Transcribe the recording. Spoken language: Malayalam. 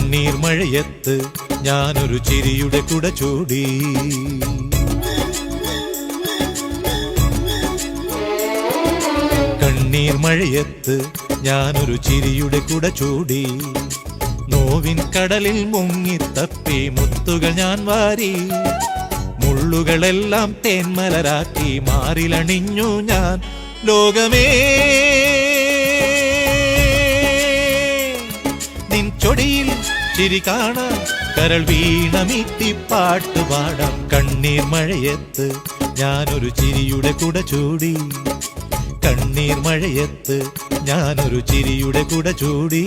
കണ്ണീർ മഴയത്ത് ഞാനൊരു ചിരിയുടെ കുട ചൂടി. കണ്ണീർ മഴയത്ത് ഞാനൊരു ചിരിയുടെ കുട ചൂടി. നോവിൻ കടലിൽ മുങ്ങിത്തപ്പി മുത്തുകൾ ഞാൻ വാരി. മുള്ളുകളെല്ലാം തേന്മലരാക്കി മാറിലണിഞ്ഞു ഞാൻ. ലോകമേ നിൻ ചൊടിയിൽ ചിരി കാണാം, കരൾ വീണമീട്ടി പാട്ടുപാടാം. കണ്ണീർ മഴയത്ത് ഞാനൊരു ചിരിയുടെ കുട ചൂടി. കണ്ണീർ മഴയത്ത് ഞാനൊരു ചിരിയുടെ കുട ചൂടി.